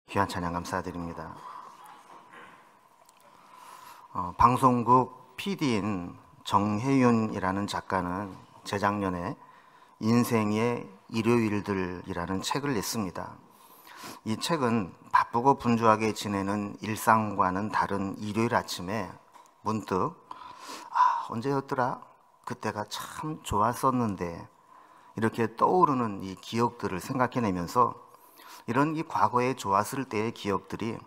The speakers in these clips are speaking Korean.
귀한 찬양 감사드립니다. 방송국 PD인 정혜윤이라는 작가는 재작년에 인생의 일요일들이라는 책을 냈습니다. 이 책은 바쁘고 분주하게 지내는 일상과는 다른 일요일 아침에 문득 언제였더라? 그때가 참 좋았었는데 이렇게 떠오르는 이 기억들을 생각해내면서 이런 이 과거에 좋았을 때의 기억들이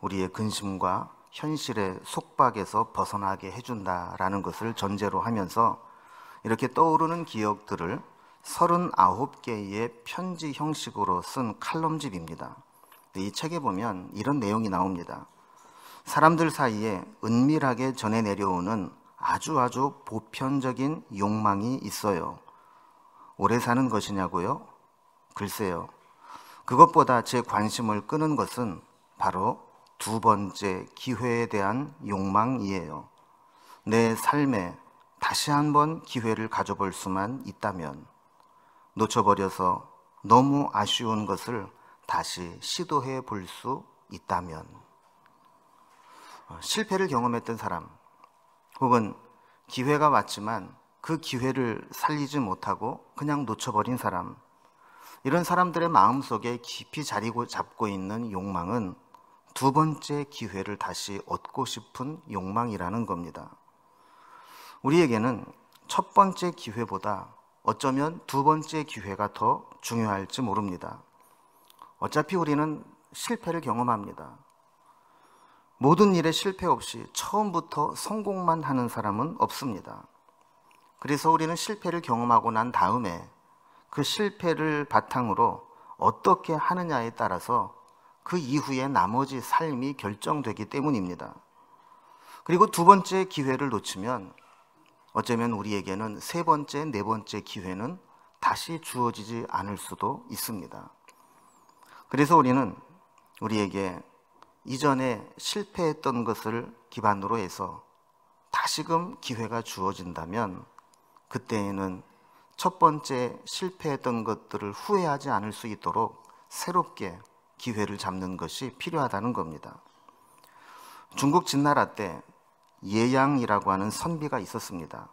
우리의 근심과 현실의 속박에서 벗어나게 해준다라는 것을 전제로 하면서 이렇게 떠오르는 기억들을 39개의 편지 형식으로 쓴 칼럼집입니다. 이 책에 보면 이런 내용이 나옵니다. 사람들 사이에 은밀하게 전해 내려오는 아주 보편적인 욕망이 있어요. 오래 사는 것이냐고요? 글쎄요. 그것보다 제 관심을 끄는 것은 바로 두 번째 기회에 대한 욕망이에요. 내 삶에 다시 한번 기회를 가져볼 수만 있다면, 놓쳐버려서 너무 아쉬운 것을 다시 시도해 볼 수 있다면, 실패를 경험했던 사람, 혹은 기회가 왔지만 그 기회를 살리지 못하고 그냥 놓쳐버린 사람, 이런 사람들의 마음속에 깊이 자리 잡고 있는 욕망은 두 번째 기회를 다시 얻고 싶은 욕망이라는 겁니다. 우리에게는 첫 번째 기회보다 어쩌면 두 번째 기회가 더 중요할지 모릅니다. 어차피 우리는 실패를 경험합니다. 모든 일에 실패 없이 처음부터 성공만 하는 사람은 없습니다. 그래서 우리는 실패를 경험하고 난 다음에 그 실패를 바탕으로 어떻게 하느냐에 따라서 그 이후에 나머지 삶이 결정되기 때문입니다. 그리고 두 번째 기회를 놓치면 어쩌면 우리에게는 세 번째, 네 번째 기회는 다시 주어지지 않을 수도 있습니다. 그래서 우리는 우리에게 이전에 실패했던 것을 기반으로 해서 다시금 기회가 주어진다면 그때에는 첫 번째 실패했던 것들을 후회하지 않을 수 있도록 새롭게 기회를 잡는 것이 필요하다는 겁니다. 중국 진나라 때 예양이라고 하는 선비가 있었습니다.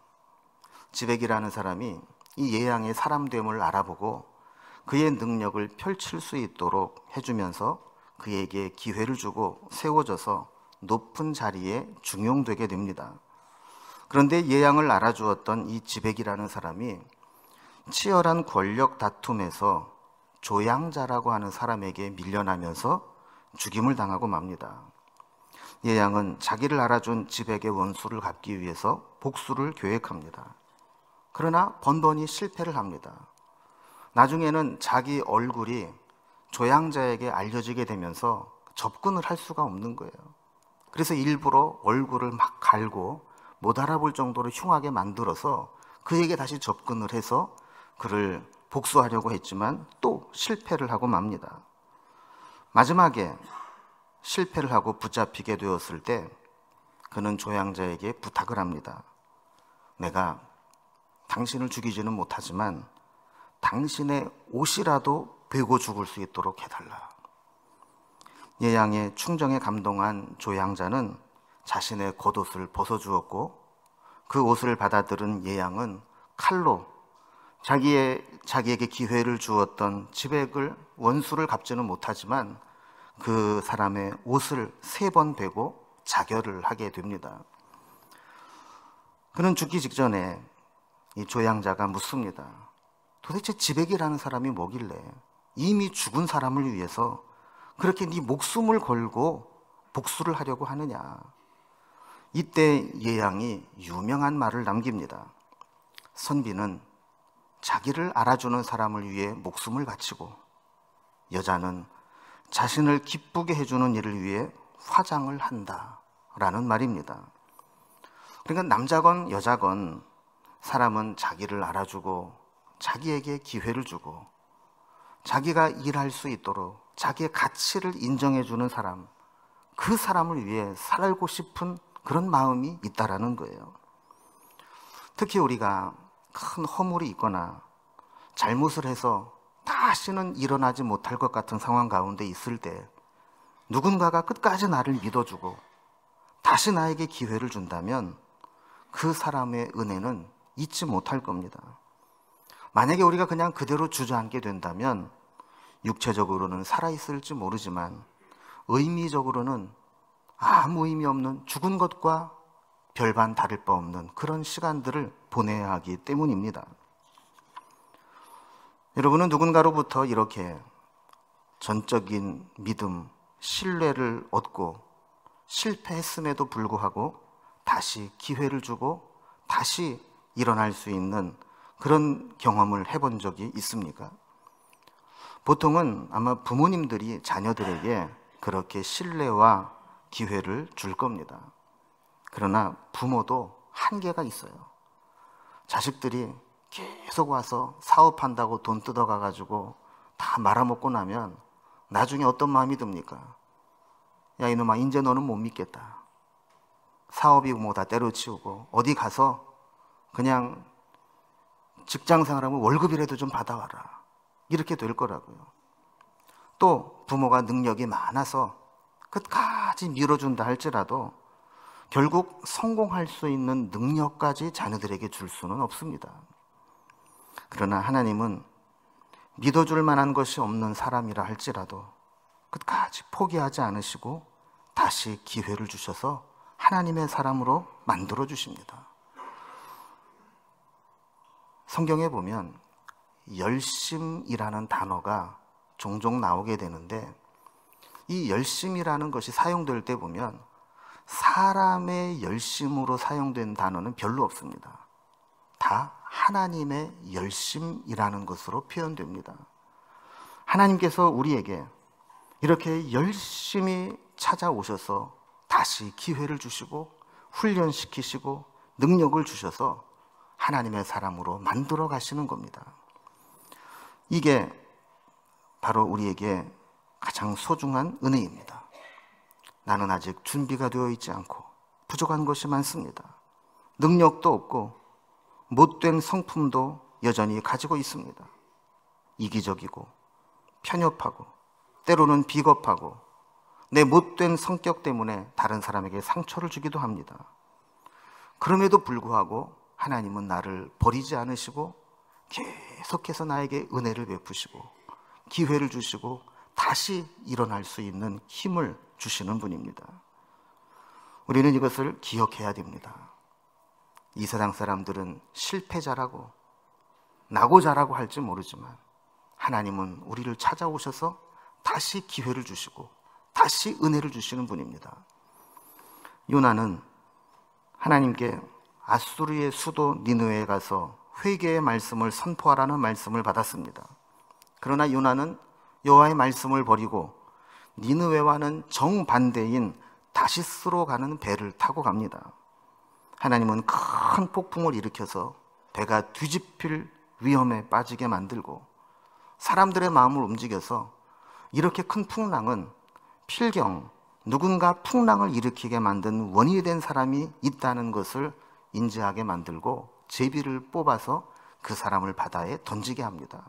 지백이라는 사람이 이 예양의 사람됨을 알아보고 그의 능력을 펼칠 수 있도록 해주면서 그에게 기회를 주고 세워져서 높은 자리에 중용되게 됩니다. 그런데 예양을 알아주었던 이 지백이라는 사람이 치열한 권력 다툼에서 조양자라고 하는 사람에게 밀려나면서 죽임을 당하고 맙니다. 예양은 자기를 알아준 지백의 원수를 갚기 위해서 복수를 계획합니다. 그러나 번번이 실패를 합니다. 나중에는 자기 얼굴이 조양자에게 알려지게 되면서 접근을 할 수가 없는 거예요. 그래서 일부러 얼굴을 막 갈고 못 알아볼 정도로 흉하게 만들어서 그에게 다시 접근을 해서 그를 복수하려고 했지만 또 실패를 하고 맙니다. 마지막에 실패를 하고 붙잡히게 되었을 때 그는 조양자에게 부탁을 합니다. 내가 당신을 죽이지는 못하지만 당신의 옷이라도 베고 죽을 수 있도록 해달라. 예양의 충정에 감동한 조양자는 자신의 겉옷을 벗어주었고 그 옷을 받아들은 예양은 칼로 자기에게 기회를 주었던 지백을 원수를 갚지는 못하지만 그 사람의 옷을 3번 베고 자결을 하게 됩니다. 그는 죽기 직전에 이 조양자가 묻습니다. 도대체 지백이라는 사람이 뭐길래 이미 죽은 사람을 위해서 그렇게 네 목숨을 걸고 복수를 하려고 하느냐. 이때 예양이 유명한 말을 남깁니다. 선비는 자기를 알아주는 사람을 위해 목숨을 바치고 여자는 자신을 기쁘게 해주는 일을 위해 화장을 한다라는 말입니다. 그러니까 남자건 여자건 사람은 자기를 알아주고 자기에게 기회를 주고 자기가 일할 수 있도록 자기의 가치를 인정해주는 사람, 그 사람을 위해 살고 싶은 그런 마음이 있다라는 거예요. 특히 우리가 큰 허물이 있거나 잘못을 해서 다시는 일어나지 못할 것 같은 상황 가운데 있을 때 누군가가 끝까지 나를 믿어주고 다시 나에게 기회를 준다면 그 사람의 은혜는 잊지 못할 겁니다. 만약에 우리가 그냥 그대로 주저앉게 된다면 육체적으로는 살아있을지 모르지만 의미적으로는 아무 의미 없는 죽은 것과 별반 다를 바 없는 그런 시간들을 보내야 하기 때문입니다. 여러분은 누군가로부터 이렇게 전적인 믿음, 신뢰를 얻고 실패했음에도 불구하고 다시 기회를 주고 다시 일어날 수 있는 그런 경험을 해본 적이 있습니까? 보통은 아마 부모님들이 자녀들에게 그렇게 신뢰와 기회를 줄 겁니다. 그러나 부모도 한계가 있어요. 자식들이 계속 와서 사업한다고 돈 뜯어가가지고 다 말아먹고 나면 나중에 어떤 마음이 듭니까? 야, 이놈아, 이제 너는 못 믿겠다. 사업이 뭐 다 때려치우고 어디 가서 그냥 직장 생활하면 월급이라도 좀 받아와라. 이렇게 될 거라고요. 또 부모가 능력이 많아서 끝까지 밀어준다 할지라도 결국 성공할 수 있는 능력까지 자녀들에게 줄 수는 없습니다. 그러나 하나님은 믿어줄 만한 것이 없는 사람이라 할지라도 끝까지 포기하지 않으시고 다시 기회를 주셔서 하나님의 사람으로 만들어 주십니다. 성경에 보면 열심이라는 단어가 종종 나오게 되는데 이 열심이라는 것이 사용될 때 보면 사람의 열심으로 사용된 단어는 별로 없습니다. 다 하나님의 열심이라는 것으로 표현됩니다. 하나님께서 우리에게 이렇게 열심히 찾아오셔서 다시 기회를 주시고 훈련시키시고 능력을 주셔서 하나님의 사람으로 만들어 가시는 겁니다. 이게 바로 우리에게 가장 소중한 은혜입니다. 나는 아직 준비가 되어 있지 않고 부족한 것이 많습니다. 능력도 없고 못된 성품도 여전히 가지고 있습니다. 이기적이고 편협하고 때로는 비겁하고 내 못된 성격 때문에 다른 사람에게 상처를 주기도 합니다. 그럼에도 불구하고 하나님은 나를 버리지 않으시고 계속해서 나에게 은혜를 베푸시고 기회를 주시고 다시 일어날 수 있는 힘을 주시는 분입니다. 우리는 이것을 기억해야 됩니다. 이 세상 사람들은 실패자라고 낙오자라고 할지 모르지만 하나님은 우리를 찾아오셔서 다시 기회를 주시고 다시 은혜를 주시는 분입니다. 요나는 하나님께 아수르의 수도 니느웨에 가서 회개의 말씀을 선포하라는 말씀을 받았습니다. 그러나 요나는 여호와의 말씀을 버리고 니느웨와는 정반대인 다시스로 가는 배를 타고 갑니다. 하나님은 큰 폭풍을 일으켜서 배가 뒤집힐 위험에 빠지게 만들고 사람들의 마음을 움직여서 이렇게 큰 풍랑은 필경 누군가 풍랑을 일으키게 만든 원인이 된 사람이 있다는 것을 인지하게 만들고 제비를 뽑아서 그 사람을 바다에 던지게 합니다.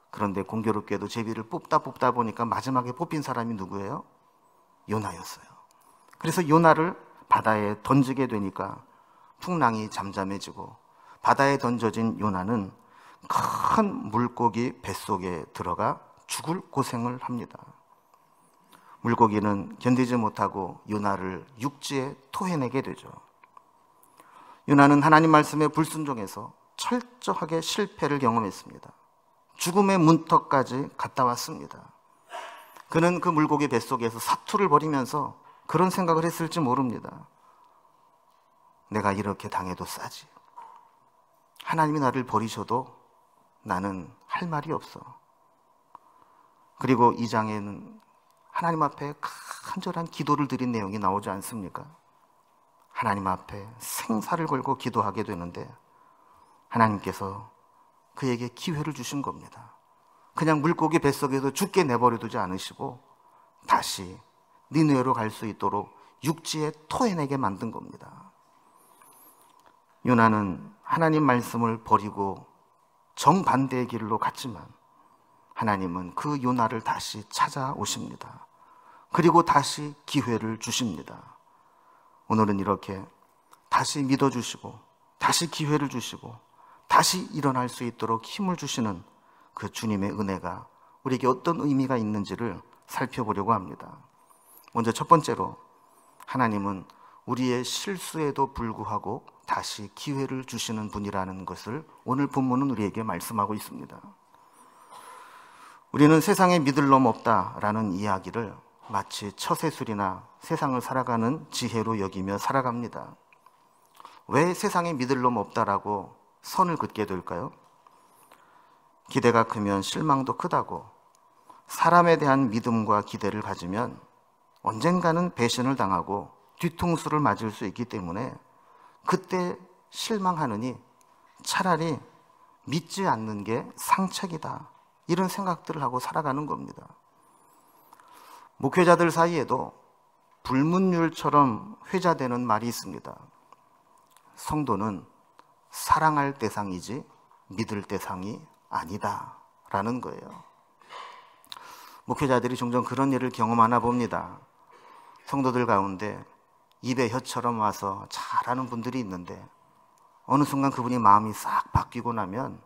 그런데 공교롭게도 제비를 뽑다 보니까 마지막에 뽑힌 사람이 누구예요? 요나였어요. 그래서 요나를 바다에 던지게 되니까 풍랑이 잠잠해지고 바다에 던져진 요나는 큰 물고기 뱃속에 들어가 죽을 고생을 합니다. 물고기는 견디지 못하고 요나를 육지에 토해내게 되죠. 요나는 하나님 말씀에 불순종해서 철저하게 실패를 경험했습니다. 죽음의 문턱까지 갔다 왔습니다. 그는 그 물고기 뱃속에서 사투를 벌이면서 그런 생각을 했을지 모릅니다. 내가 이렇게 당해도 싸지. 하나님이 나를 버리셔도 나는 할 말이 없어. 그리고 이 장에는 하나님 앞에 간절한 기도를 드린 내용이 나오지 않습니까? 하나님 앞에 생사를 걸고 기도하게 되는데 하나님께서 그에게 기회를 주신 겁니다. 그냥 물고기 뱃속에서 죽게 내버려두지 않으시고 다시 니느웨로 갈 수 있도록 육지에 토해내게 만든 겁니다. 요나는 하나님 말씀을 버리고 정반대의 길로 갔지만 하나님은 그 요나를 다시 찾아오십니다. 그리고 다시 기회를 주십니다. 오늘은 이렇게 다시 믿어주시고 다시 기회를 주시고 다시 일어날 수 있도록 힘을 주시는 그 주님의 은혜가 우리에게 어떤 의미가 있는지를 살펴보려고 합니다. 먼저 첫 번째로, 하나님은 우리의 실수에도 불구하고 다시 기회를 주시는 분이라는 것을 오늘 본문은 우리에게 말씀하고 있습니다. 우리는 세상에 믿을 놈 없다라는 이야기를 마치 처세술이나 세상을 살아가는 지혜로 여기며 살아갑니다. 왜 세상에 믿을 놈 없다라고 선을 긋게 될까요? 기대가 크면 실망도 크다고, 사람에 대한 믿음과 기대를 가지면 언젠가는 배신을 당하고 뒤통수를 맞을 수 있기 때문에 그때 실망하느니 차라리 믿지 않는 게 상책이다, 이런 생각들을 하고 살아가는 겁니다. 목회자들 사이에도 불문율처럼 회자되는 말이 있습니다. 성도는 사랑할 대상이지 믿을 대상이 아니다 라는 거예요. 목회자들이 종종 그런 일을 경험하나 봅니다. 성도들 가운데 입에 혀처럼 와서 잘하는 분들이 있는데 어느 순간 그분이 마음이 싹 바뀌고 나면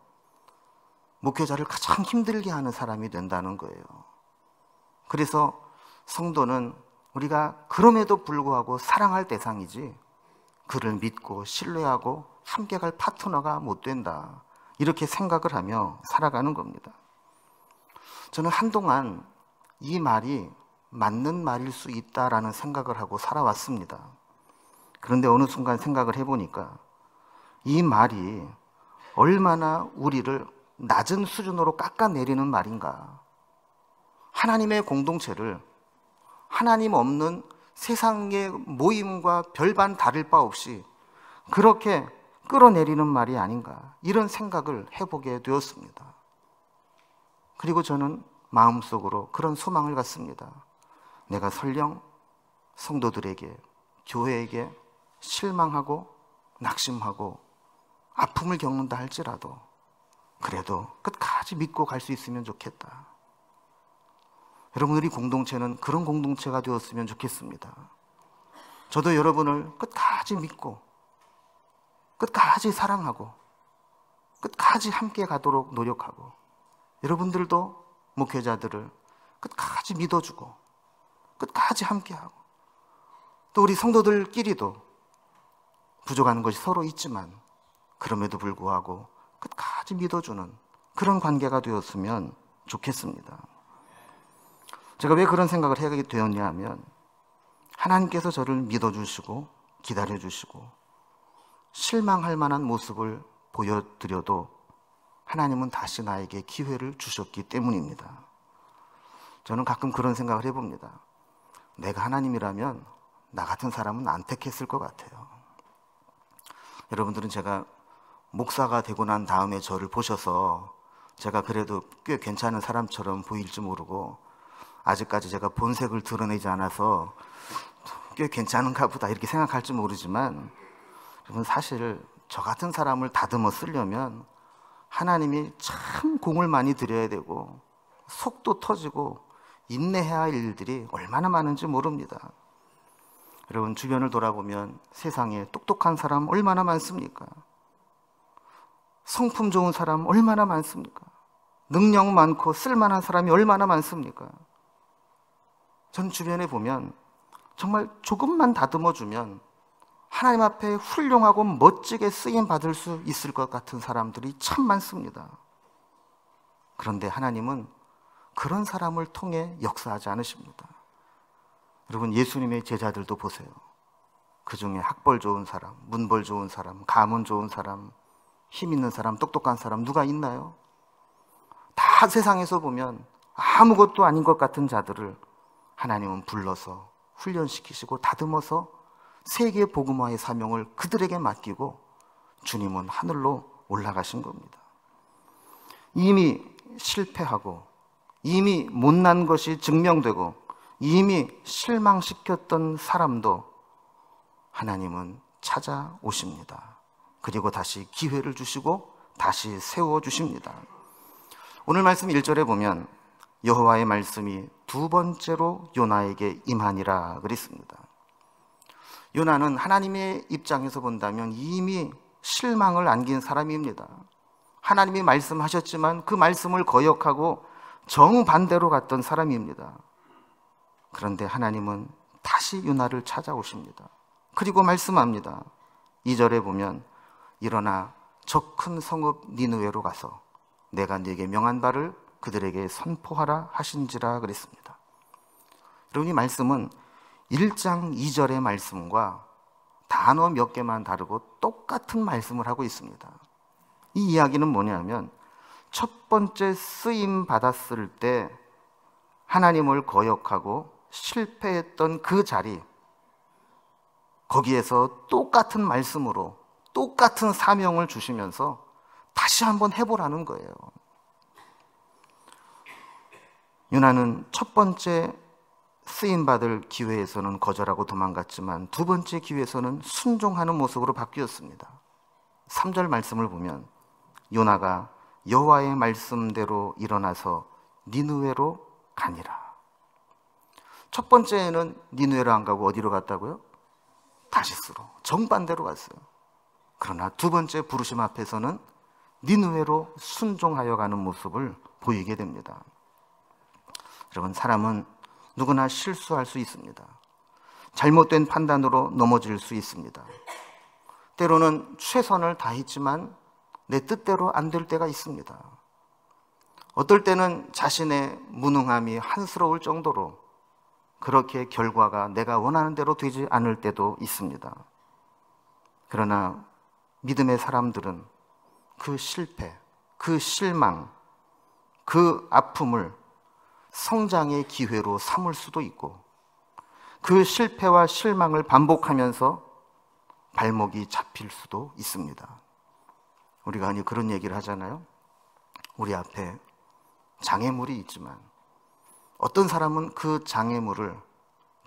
목회자를 가장 힘들게 하는 사람이 된다는 거예요. 그래서 성도는 우리가 그럼에도 불구하고 사랑할 대상이지 그를 믿고 신뢰하고 함께 갈 파트너가 못 된다, 이렇게 생각을 하며 살아가는 겁니다. 저는 한동안 이 말이 맞는 말일 수 있다라는 생각을 하고 살아왔습니다. 그런데 어느 순간 생각을 해보니까 이 말이 얼마나 우리를 낮은 수준으로 깎아내리는 말인가. 하나님의 공동체를 하나님 없는 세상의 모임과 별반 다를 바 없이 그렇게 끌어내리는 말이 아닌가, 이런 생각을 해보게 되었습니다. 그리고 저는 마음속으로 그런 소망을 갖습니다. 내가 설령 성도들에게, 교회에게 실망하고 낙심하고 아픔을 겪는다 할지라도 그래도 끝까지 믿고 갈 수 있으면 좋겠다. 여러분들이 공동체는 그런 공동체가 되었으면 좋겠습니다. 저도 여러분을 끝까지 믿고 끝까지 사랑하고 끝까지 함께 가도록 노력하고, 여러분들도 목회자들을 끝까지 믿어주고 끝까지 함께하고, 또 우리 성도들끼리도 부족한 것이 서로 있지만 그럼에도 불구하고 끝까지 믿어주는 그런 관계가 되었으면 좋겠습니다. 제가 왜 그런 생각을 하게 되었냐 하면, 하나님께서 저를 믿어주시고 기다려주시고 실망할 만한 모습을 보여드려도 하나님은 다시 나에게 기회를 주셨기 때문입니다. 저는 가끔 그런 생각을 해봅니다. 내가 하나님이라면 나 같은 사람은 안 택했을 것 같아요. 여러분들은 제가 목사가 되고 난 다음에 저를 보셔서 제가 그래도 꽤 괜찮은 사람처럼 보일지 모르고, 아직까지 제가 본색을 드러내지 않아서 꽤 괜찮은가 보다 이렇게 생각할지 모르지만, 여러분 사실 저 같은 사람을 다듬어 쓰려면 하나님이 참 공을 많이 들여야 되고 속도 터지고 인내해야 할 일들이 얼마나 많은지 모릅니다. 여러분 주변을 돌아보면 세상에 똑똑한 사람 얼마나 많습니까? 성품 좋은 사람 얼마나 많습니까? 능력 많고 쓸만한 사람이 얼마나 많습니까? 전 주변에 보면 정말 조금만 다듬어주면 하나님 앞에 훌륭하고 멋지게 쓰임받을 수 있을 것 같은 사람들이 참 많습니다. 그런데 하나님은 그런 사람을 통해 역사하지 않으십니다. 여러분 예수님의 제자들도 보세요. 그 중에 학벌 좋은 사람, 문벌 좋은 사람, 가문 좋은 사람, 힘 있는 사람, 똑똑한 사람 누가 있나요? 다 세상에서 보면 아무것도 아닌 것 같은 자들을 하나님은 불러서 훈련시키시고 다듬어서 세계 복음화의 사명을 그들에게 맡기고 주님은 하늘로 올라가신 겁니다. 이미 실패하고 이미 못난 것이 증명되고 이미 실망시켰던 사람도 하나님은 찾아오십니다. 그리고 다시 기회를 주시고 다시 세워주십니다. 오늘 말씀 1절에 보면 여호와의 말씀이 두 번째로 요나에게 임하니라 그랬습니다. 요나는 하나님의 입장에서 본다면 이미 실망을 안긴 사람입니다. 하나님이 말씀하셨지만 그 말씀을 거역하고 정반대로 갔던 사람입니다. 그런데 하나님은 다시 요나를 찾아오십니다. 그리고 말씀합니다. 2절에 보면 일어나 저 큰 성읍 니느웨로 가서 내가 네게 명한 바를 그들에게 선포하라 하신지라 그랬습니다. 여러분, 이 말씀은 1장 2절의 말씀과 단어 몇 개만 다르고 똑같은 말씀을 하고 있습니다. 이 이야기는 뭐냐면 첫 번째 쓰임 받았을 때 하나님을 거역하고 실패했던 그 자리, 거기에서 똑같은 말씀으로 똑같은 사명을 주시면서 다시 한번 해보라는 거예요. 요나는 첫 번째 쓰임받을 기회에서는 거절하고 도망갔지만 두 번째 기회에서는 순종하는 모습으로 바뀌었습니다. 3절 말씀을 보면 요나가 여호와의 말씀대로 일어나서 니느웨로 가니라. 첫 번째는 니느웨로 안 가고 어디로 갔다고요? 다시스로, 정반대로 갔어요. 그러나 두 번째 부르심 앞에서는 니느웨로 순종하여 가는 모습을 보이게 됩니다. 여러분, 사람은 누구나 실수할 수 있습니다. 잘못된 판단으로 넘어질 수 있습니다. 때로는 최선을 다했지만 내 뜻대로 안 될 때가 있습니다. 어떨 때는 자신의 무능함이 한스러울 정도로 그렇게 결과가 내가 원하는 대로 되지 않을 때도 있습니다. 그러나 믿음의 사람들은 그 실패, 그 실망, 그 아픔을 성장의 기회로 삼을 수도 있고 그 실패와 실망을 반복하면서 발목이 잡힐 수도 있습니다. 우리가 흔히 그런 얘기를 하잖아요. 우리 앞에 장애물이 있지만 어떤 사람은 그 장애물을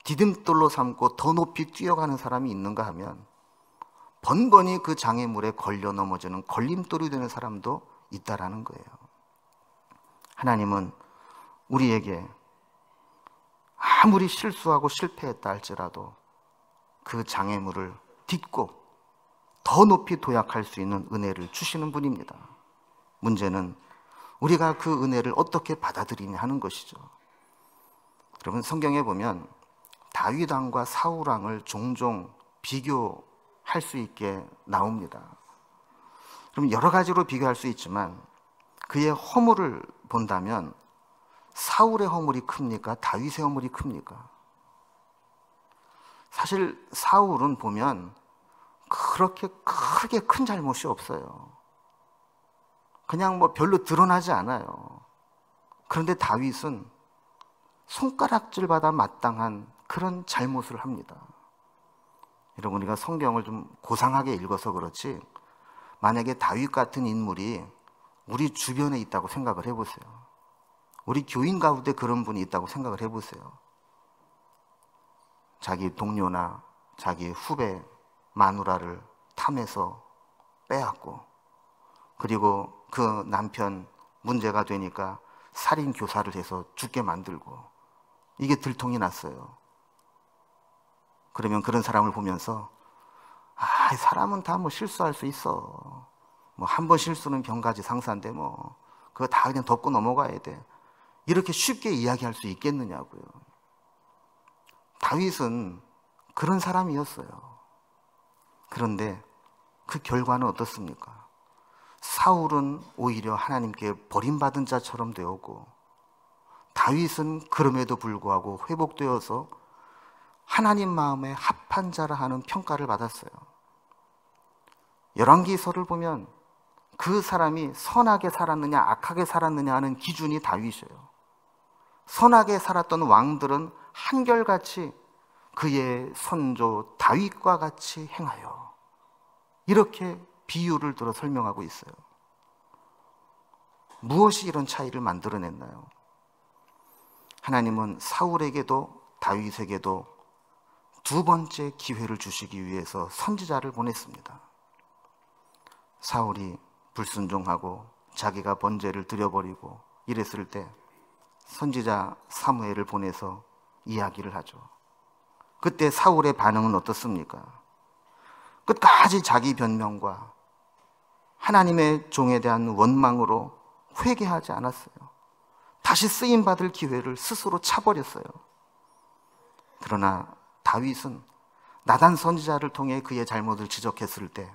디딤돌로 삼고 더 높이 뛰어가는 사람이 있는가 하면 번번이 그 장애물에 걸려 넘어지는 걸림돌이 되는 사람도 있다라는 거예요. 하나님은 우리에게 아무리 실수하고 실패했다 할지라도 그 장애물을 딛고 더 높이 도약할 수 있는 은혜를 주시는 분입니다. 문제는 우리가 그 은혜를 어떻게 받아들이냐 하는 것이죠. 여러분, 성경에 보면 다윗 왕과 사울 왕을 종종 비교할 수 있게 나옵니다. 그럼 여러 가지로 비교할 수 있지만 그의 허물을 본다면 사울의 허물이 큽니까? 다윗의 허물이 큽니까? 사실 사울은 보면 그렇게 크게 큰 잘못이 없어요. 그냥 별로 드러나지 않아요. 그런데 다윗은 손가락질받아 마땅한 그런 잘못을 합니다. 여러분, 우리가 성경을 좀 고상하게 읽어서 그렇지 만약에 다윗 같은 인물이 우리 주변에 있다고 생각을 해보세요. 우리 교인 가운데 그런 분이 있다고 생각을 해보세요. 자기 동료나 자기 후배 마누라를 탐해서 빼앗고 그리고 그 남편 문제가 되니까 살인 교사를 해서 죽게 만들고 이게 들통이 났어요. 그러면 그런 사람을 보면서 사람은 다 실수할 수 있어. 한 번 실수는 병가지 상사인데 그거 다 그냥 덮고 넘어가야 돼. 이렇게 쉽게 이야기할 수 있겠느냐고요. 다윗은 그런 사람이었어요. 그런데 그 결과는 어떻습니까? 사울은 오히려 하나님께 버림받은 자처럼 되었고 다윗은 그럼에도 불구하고 회복되어서 하나님 마음에 합한 자라 하는 평가를 받았어요. 열왕기서를 보면 그 사람이 선하게 살았느냐 악하게 살았느냐 하는 기준이 다윗이에요. 선하게 살았던 왕들은 한결같이 그의 선조 다윗과 같이 행하여 이렇게 비유를 들어 설명하고 있어요. 무엇이 이런 차이를 만들어냈나요? 하나님은 사울에게도 다윗에게도 두 번째 기회를 주시기 위해서 선지자를 보냈습니다. 사울이 불순종하고 자기가 번제를 드려버리고 이랬을 때 선지자 사무엘을 보내서 이야기를 하죠. 그때 사울의 반응은 어떻습니까? 끝까지 자기 변명과 하나님의 종에 대한 원망으로 회개하지 않았어요. 다시 쓰임받을 기회를 스스로 차버렸어요. 그러나 다윗은 나단 선지자를 통해 그의 잘못을 지적했을 때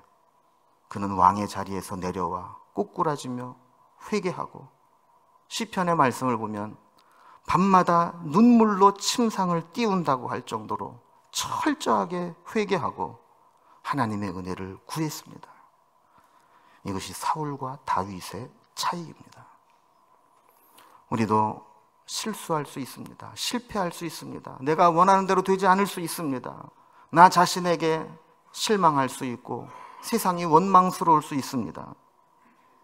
그는 왕의 자리에서 내려와 꼬꾸라지며 회개하고, 시편의 말씀을 보면 밤마다 눈물로 침상을 띄운다고 할 정도로 철저하게 회개하고 하나님의 은혜를 구했습니다. 이것이 사울과 다윗의 차이입니다. 우리도 실수할 수 있습니다. 실패할 수 있습니다. 내가 원하는 대로 되지 않을 수 있습니다. 나 자신에게 실망할 수 있고 세상이 원망스러울 수 있습니다.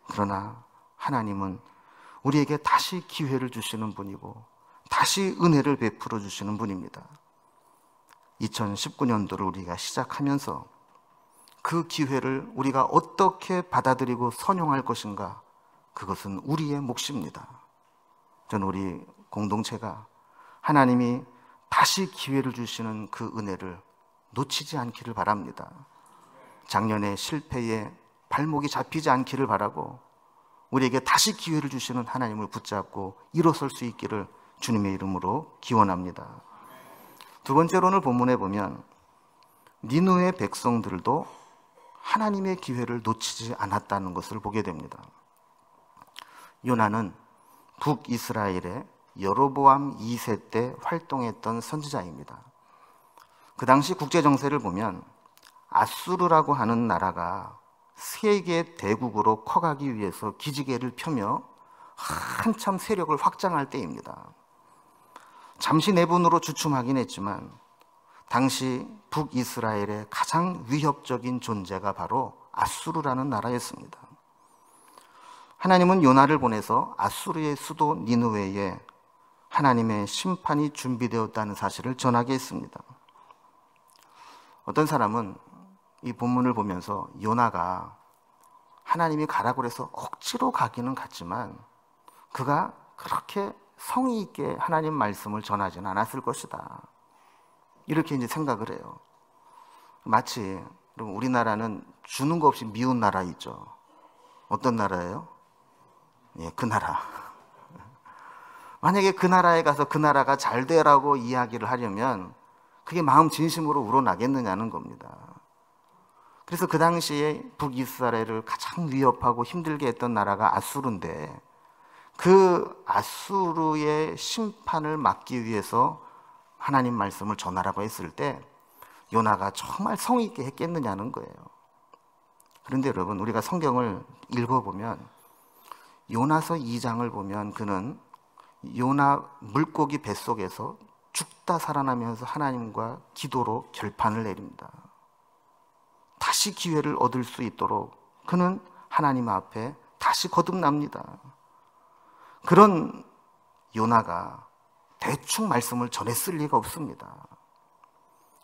그러나 하나님은 우리에게 다시 기회를 주시는 분이고 다시 은혜를 베풀어 주시는 분입니다. 2019년도를 우리가 시작하면서 그 기회를 우리가 어떻게 받아들이고 선용할 것인가, 그것은 우리의 몫입니다. 저는 우리 공동체가 하나님이 다시 기회를 주시는 그 은혜를 놓치지 않기를 바랍니다. 작년의 실패에 발목이 잡히지 않기를 바라고 우리에게 다시 기회를 주시는 하나님을 붙잡고 일어설 수 있기를 주님의 이름으로 기원합니다. 두 번째로 오늘 본문에 보면 니느웨 백성들도 하나님의 기회를 놓치지 않았다는 것을 보게 됩니다. 요나는 북이스라엘의 여로보암 2세 때 활동했던 선지자입니다. 그 당시 국제 정세를 보면 아수르라고 하는 나라가 세계 대국으로 커가기 위해서 기지개를 펴며 한참 세력을 확장할 때입니다. 잠시 내분으로 주춤하긴 했지만 당시 북이스라엘의 가장 위협적인 존재가 바로 아수르라는 나라였습니다. 하나님은 요나를 보내서 아수르의 수도 니느웨에 하나님의 심판이 준비되었다는 사실을 전하게 했습니다. 어떤 사람은 이 본문을 보면서 요나가 하나님이 가라고 해서 억지로 가기는 갔지만 그가 그렇게 성의 있게 하나님 말씀을 전하지는 않았을 것이다, 이렇게 이제 생각을 해요. 마치 우리나라는 주는 거 없이 미운 나라 있죠. 어떤 나라예요? 예, 그 나라. 만약에 그 나라에 가서 그 나라가 잘 되라고 이야기를 하려면 그게 마음 진심으로 우러나겠느냐는 겁니다. 그래서 그 당시에 북이스라엘을 가장 위협하고 힘들게 했던 나라가 아수르인데, 그 아수르의 심판을 막기 위해서 하나님 말씀을 전하라고 했을 때 요나가 정말 성의 있게 했겠느냐는 거예요. 그런데 여러분, 우리가 성경을 읽어보면 요나서 2장을 보면 그는 요나 물고기 뱃속에서 죽다 살아나면서 하나님과 기도로 결판을 내립니다. 다시 기회를 얻을 수 있도록 그는 하나님 앞에 다시 거듭납니다. 그런 요나가 대충 말씀을 전했을 리가 없습니다.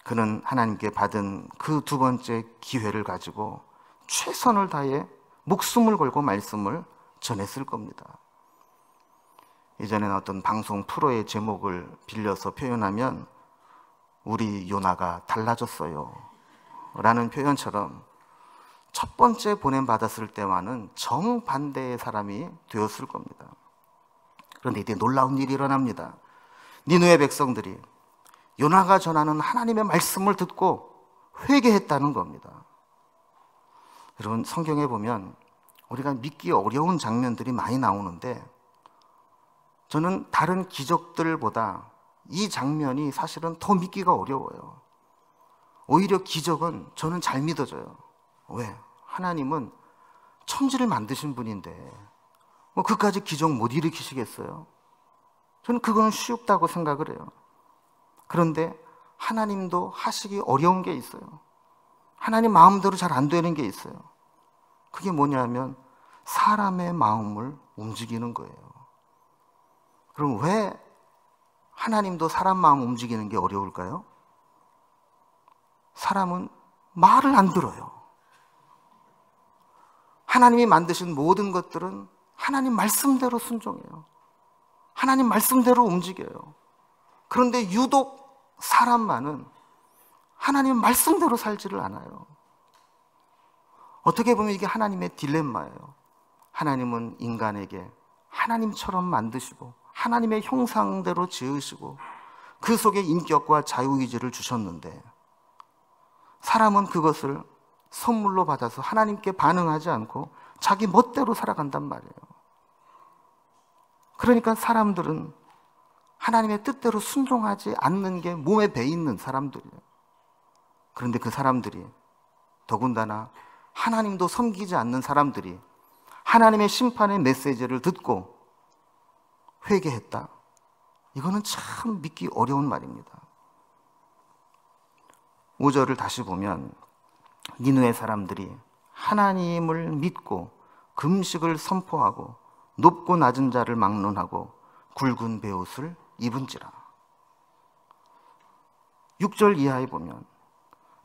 그는 하나님께 받은 그 두 번째 기회를 가지고 최선을 다해 목숨을 걸고 말씀을 전했을 겁니다. 이전에는 어떤 방송 프로의 제목을 빌려서 표현하면 우리 요나가 달라졌어요 라는 표현처럼 첫 번째 보냄받았을 때와는 정반대의 사람이 되었을 겁니다. 그런데 이때 놀라운 일이 일어납니다. 니느웨 백성들이 요나가 전하는 하나님의 말씀을 듣고 회개했다는 겁니다. 여러분, 성경에 보면 우리가 믿기 어려운 장면들이 많이 나오는데 저는 다른 기적들보다 이 장면이 사실은 더 믿기가 어려워요. 오히려 기적은 저는 잘 믿어져요. 왜? 하나님은 천지를 만드신 분인데 뭐 그까지 기적 못 일으키시겠어요? 저는 그건 쉽다고 생각을 해요. 그런데 하나님도 하시기 어려운 게 있어요. 하나님 마음대로 잘 안 되는 게 있어요. 그게 뭐냐면 사람의 마음을 움직이는 거예요. 그럼 왜 하나님도 사람 마음 움직이는 게 어려울까요? 사람은 말을 안 들어요. 하나님이 만드신 모든 것들은 하나님 말씀대로 순종해요. 하나님 말씀대로 움직여요. 그런데 유독 사람만은 하나님 말씀대로 살지를 않아요. 어떻게 보면 이게 하나님의 딜레마예요. 하나님은 인간에게 하나님처럼 만드시고 하나님의 형상대로 지으시고 그 속에 인격과 자유의지를 주셨는데 사람은 그것을 선물로 받아서 하나님께 반응하지 않고 자기 멋대로 살아간단 말이에요. 그러니까 사람들은 하나님의 뜻대로 순종하지 않는 게 몸에 배 있는 사람들이에요. 그런데 그 사람들이 더군다나 하나님도 섬기지 않는 사람들이 하나님의 심판의 메시지를 듣고 회개했다. 이거는 참 믿기 어려운 말입니다. 5절을 다시 보면 니느웨 사람들이 하나님을 믿고 금식을 선포하고 높고 낮은 자를 막론하고 굵은 베옷을 입은지라. 6절 이하에 보면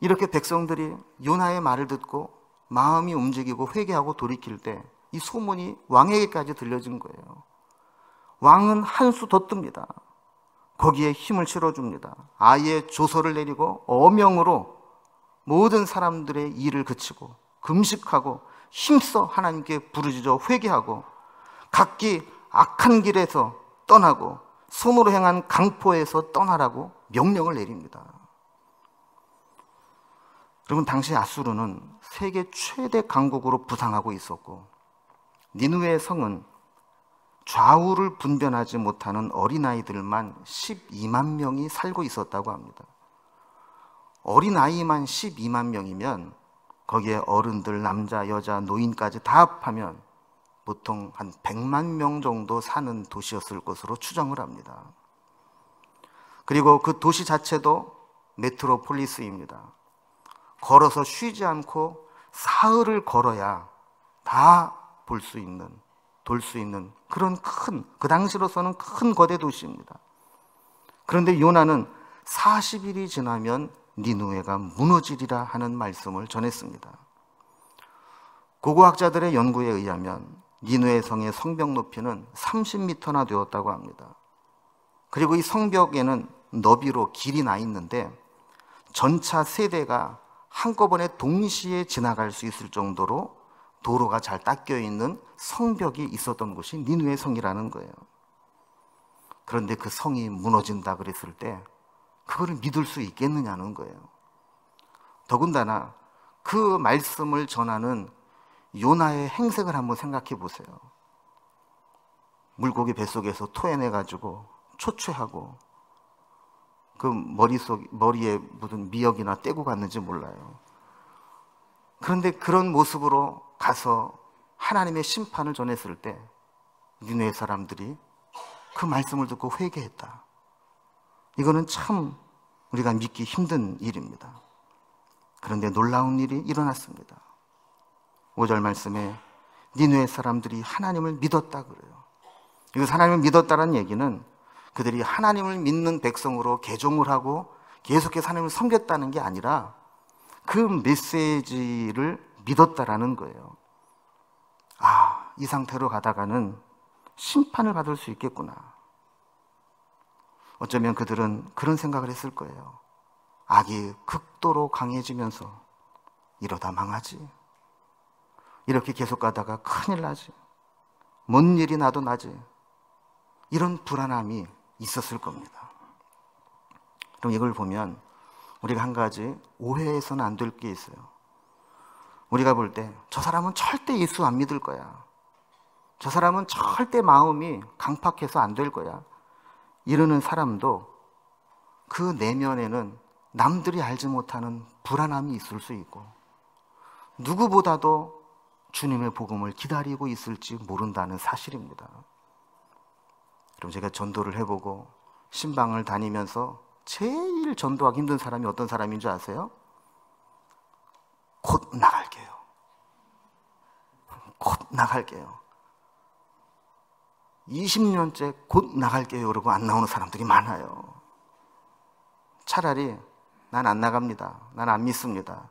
이렇게 백성들이 요나의 말을 듣고 마음이 움직이고 회개하고 돌이킬 때 이 소문이 왕에게까지 들려진 거예요. 왕은 한 수 더 뜹니다. 거기에 힘을 실어줍니다. 아예 조서를 내리고 어명으로 모든 사람들의 일을 그치고 금식하고 힘써 하나님께 부르짖어 회개하고 각기 악한 길에서 떠나고 손으로 행한 강포에서 떠나라고 명령을 내립니다. 여러분, 당시 아수르는 세계 최대 강국으로 부상하고 있었고 니느웨 성은 좌우를 분별하지 못하는 어린아이들만 12만 명이 살고 있었다고 합니다. 어린아이만 12만 명이면 거기에 어른들, 남자, 여자, 노인까지 다 합하면 보통 한 100만 명 정도 사는 도시였을 것으로 추정을 합니다. 그리고 그 도시 자체도 메트로폴리스입니다. 걸어서 쉬지 않고 사흘을 걸어야 다 볼 수 있는, 돌 수 있는 그런 그 당시로서는 큰 거대 도시입니다. 그런데 요나는 40일이 지나면 니느웨가 무너지리라 하는 말씀을 전했습니다. 고고학자들의 연구에 의하면 니느웨 성의 성벽 높이는 30m나 되었다고 합니다. 그리고 이 성벽에는 너비로 길이 나 있는데 전차 세대가 한꺼번에 동시에 지나갈 수 있을 정도로 도로가 잘 닦여 있는 성벽이 있었던 곳이 니느웨 성이라는 거예요. 그런데 그 성이 무너진다 그랬을 때 그거를 믿을 수 있겠느냐는 거예요. 더군다나 그 말씀을 전하는 요나의 행색을 한번 생각해 보세요. 물고기 뱃속에서 토해내가지고 초췌하고 그 머리에 묻은 미역이나 떼고 갔는지 몰라요. 그런데 그런 모습으로 가서 하나님의 심판을 전했을 때 니느웨 사람들이 그 말씀을 듣고 회개했다. 이거는 참 우리가 믿기 힘든 일입니다. 그런데 놀라운 일이 일어났습니다. 5절 말씀에 니느웨 사람들이 하나님을 믿었다 그래요. 이거 하나님을 믿었다는 얘기는 그들이 하나님을 믿는 백성으로 개종을 하고 계속해서 하나님을 섬겼다는 게 아니라 그 메시지를 믿었다라는 거예요. 아, 이 상태로 가다가는 심판을 받을 수 있겠구나. 어쩌면 그들은 그런 생각을 했을 거예요. 악이 극도로 강해지면서 이러다 망하지. 이렇게 계속 가다가 큰일 나지. 뭔 일이 나도 나지. 이런 불안함이 있었을 겁니다. 그럼 이걸 보면 우리가 한 가지 오해해서는 안 될 게 있어요. 우리가 볼 때 저 사람은 절대 예수 안 믿을 거야. 저 사람은 절대 마음이 강팍해서 안 될 거야. 이러는 사람도 그 내면에는 남들이 알지 못하는 불안함이 있을 수 있고 누구보다도 주님의 복음을 기다리고 있을지 모른다는 사실입니다. 그럼 제가 전도를 해보고 신방을 다니면서 제일 전도하기 힘든 사람이 어떤 사람인 줄 아세요? 곧 나갈게요. 곧 나갈게요. 20년째 곧 나갈게요 그러고 안 나오는 사람들이 많아요. 차라리 난 안 나갑니다. 난 안 믿습니다.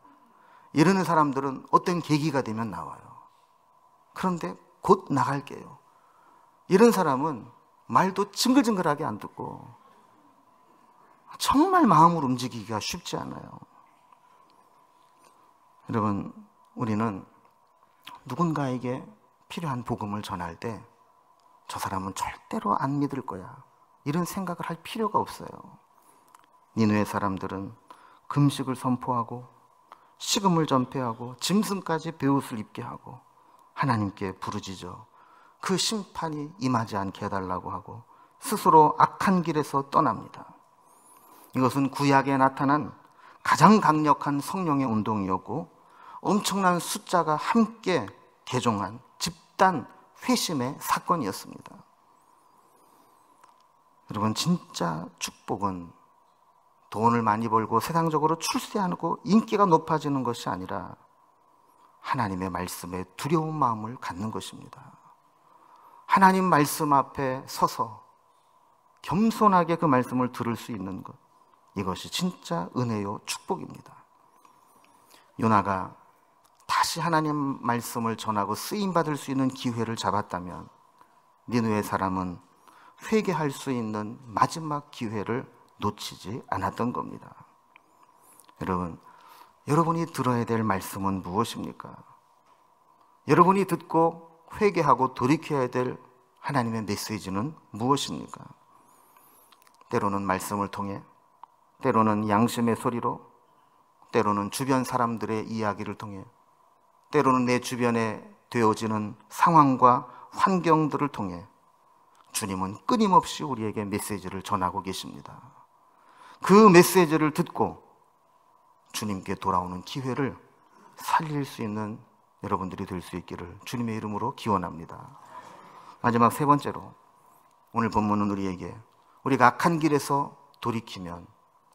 이러는 사람들은 어떤 계기가 되면 나와요. 그런데 곧 나갈게요. 이런 사람은 말도 징글징글하게 안 듣고 정말 마음을 움직이기가 쉽지 않아요. 여러분, 우리는 누군가에게 필요한 복음을 전할 때 저 사람은 절대로 안 믿을 거야, 이런 생각을 할 필요가 없어요. 니느웨 사람들은 금식을 선포하고 식음을 전폐하고 짐승까지 베옷을 입게 하고 하나님께 부르짖어 그 심판이 임하지 않게 해달라고 하고 스스로 악한 길에서 떠납니다. 이것은 구약에 나타난 가장 강력한 성령의 운동이었고 엄청난 숫자가 함께 개종한 집단 회심의 사건이었습니다. 여러분, 진짜 축복은 돈을 많이 벌고 세상적으로 출세하고 인기가 높아지는 것이 아니라 하나님의 말씀에 두려운 마음을 갖는 것입니다. 하나님 말씀 앞에 서서 겸손하게 그 말씀을 들을 수 있는 것, 이것이 진짜 은혜요 축복입니다. 요나가 다시 하나님 말씀을 전하고 쓰임받을 수 있는 기회를 잡았다면 니느웨 사람은 회개할 수 있는 마지막 기회를 놓치지 않았던 겁니다. 여러분, 여러분이 들어야 될 말씀은 무엇입니까? 여러분이 듣고 회개하고 돌이켜야 될 하나님의 메시지는 무엇입니까? 때로는 말씀을 통해, 때로는 양심의 소리로, 때로는 주변 사람들의 이야기를 통해, 때로는 내 주변에 되어지는 상황과 환경들을 통해 주님은 끊임없이 우리에게 메시지를 전하고 계십니다. 그 메시지를 듣고 주님께 돌아오는 기회를 살릴 수 있는 여러분들이 될 수 있기를 주님의 이름으로 기원합니다. 마지막 세 번째로, 오늘 본문은 우리에게 우리가 악한 길에서 돌이키면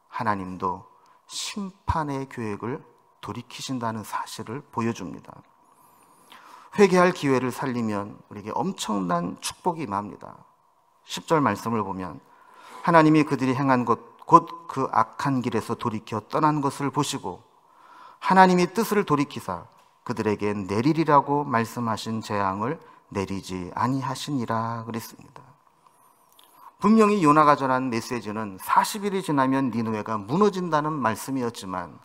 하나님도 심판의 계획을 돌이키신다는 사실을 보여줍니다. 회개할 기회를 살리면 우리에게 엄청난 축복이 임합니다. 10절 말씀을 보면 하나님이 그들이 행한 것 곧 그 악한 길에서 돌이켜 떠난 것을 보시고 하나님이 뜻을 돌이키사 그들에게 내리리라고 말씀하신 재앙을 내리지 아니하시니라 그랬습니다. 분명히 요나가 전한 메시지는 40일이 지나면 니느웨가 무너진다는 말씀이었지만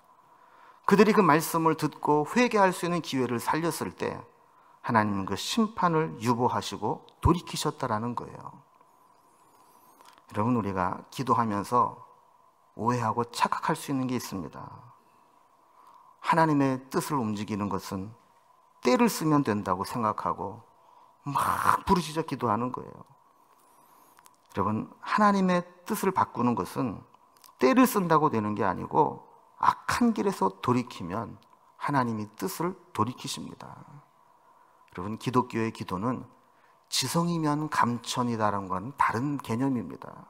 그들이 그 말씀을 듣고 회개할 수 있는 기회를 살렸을 때 하나님은 그 심판을 유보하시고 돌이키셨다라는 거예요. 여러분, 우리가 기도하면서 오해하고 착각할 수 있는 게 있습니다. 하나님의 뜻을 움직이는 것은 때를 쓰면 된다고 생각하고 막 부르짖어 기도하는 거예요. 여러분, 하나님의 뜻을 바꾸는 것은 때를 쓴다고 되는 게 아니고 악한 길에서 돌이키면 하나님이 뜻을 돌이키십니다. 여러분, 기독교의 기도는 지성이면 감천이다라는 건 다른 개념입니다.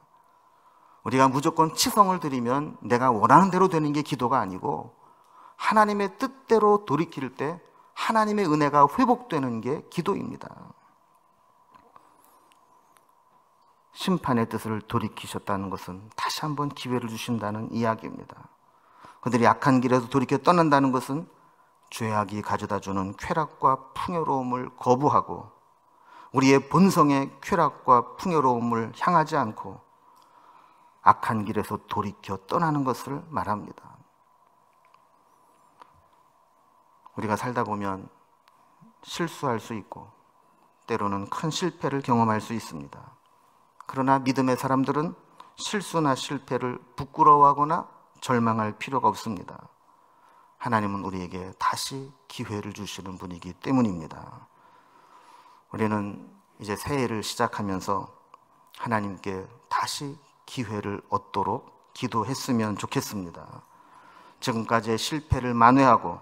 우리가 무조건 치성을 드리면 내가 원하는 대로 되는 게 기도가 아니고 하나님의 뜻대로 돌이킬 때 하나님의 은혜가 회복되는 게 기도입니다. 심판의 뜻을 돌이키셨다는 것은 다시 한번 기회를 주신다는 이야기입니다. 그들이 악한 길에서 돌이켜 떠난다는 것은 죄악이 가져다주는 쾌락과 풍요로움을 거부하고 우리의 본성의 쾌락과 풍요로움을 향하지 않고 악한 길에서 돌이켜 떠나는 것을 말합니다. 우리가 살다 보면 실수할 수 있고 때로는 큰 실패를 경험할 수 있습니다. 그러나 믿음의 사람들은 실수나 실패를 부끄러워하거나 절망할 필요가 없습니다. 하나님은 우리에게 다시 기회를 주시는 분이기 때문입니다. 우리는 이제 새해를 시작하면서 하나님께 다시 기회를 얻도록 기도했으면 좋겠습니다. 지금까지의 실패를 만회하고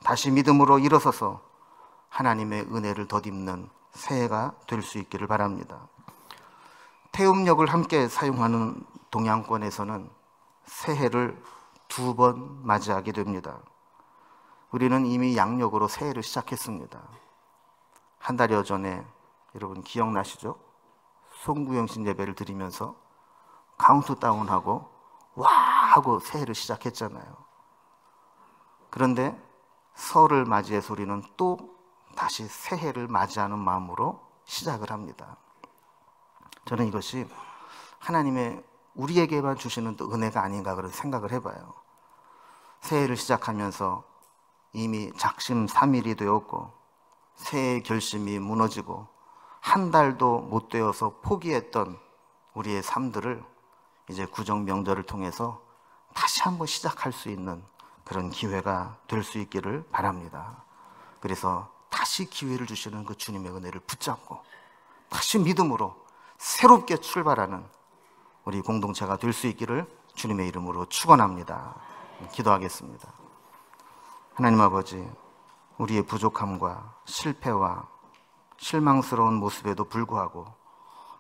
다시 믿음으로 일어서서 하나님의 은혜를 덧입는 새해가 될 수 있기를 바랍니다. 태음역을 함께 사용하는 동양권에서는 새해를 2번 맞이하게 됩니다. 우리는 이미 양력으로 새해를 시작했습니다. 한 달여 전에 여러분 기억나시죠? 송구영신 예배를 드리면서 카운트다운하고 와 하고 새해를 시작했잖아요. 그런데 설을 맞이해서 우리는 또 다시 새해를 맞이하는 마음으로 시작을 합니다. 저는 이것이 하나님의 우리에게만 주시는 또 은혜가 아닌가 그런 생각을 해봐요. 새해를 시작하면서 이미 작심삼일이 되었고 새해 결심이 무너지고 한 달도 못 되어서 포기했던 우리의 삶들을 이제 구정 명절을 통해서 다시 한번 시작할 수 있는 그런 기회가 될 수 있기를 바랍니다. 그래서 다시 기회를 주시는 그 주님의 은혜를 붙잡고 다시 믿음으로 새롭게 출발하는 우리 공동체가 될 수 있기를 주님의 이름으로 축원합니다. 기도하겠습니다. 하나님 아버지, 우리의 부족함과 실패와 실망스러운 모습에도 불구하고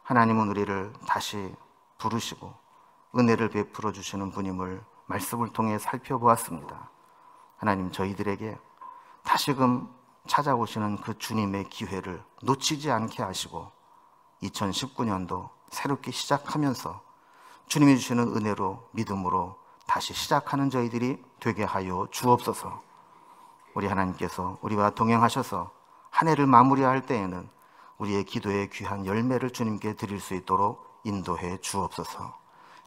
하나님은 우리를 다시 부르시고 은혜를 베풀어 주시는 분임을 말씀을 통해 살펴보았습니다. 하나님, 저희들에게 다시금 찾아오시는 그 주님의 기회를 놓치지 않게 하시고 2019년도 새롭게 시작하면서 주님이 주시는 은혜로 믿음으로 다시 시작하는 저희들이 되게 하여 주옵소서. 우리 하나님께서 우리와 동행하셔서 한 해를 마무리할 때에는 우리의 기도의 귀한 열매를 주님께 드릴 수 있도록 인도해 주옵소서.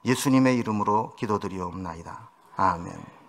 예수님의 이름으로 기도드리옵나이다. 아멘.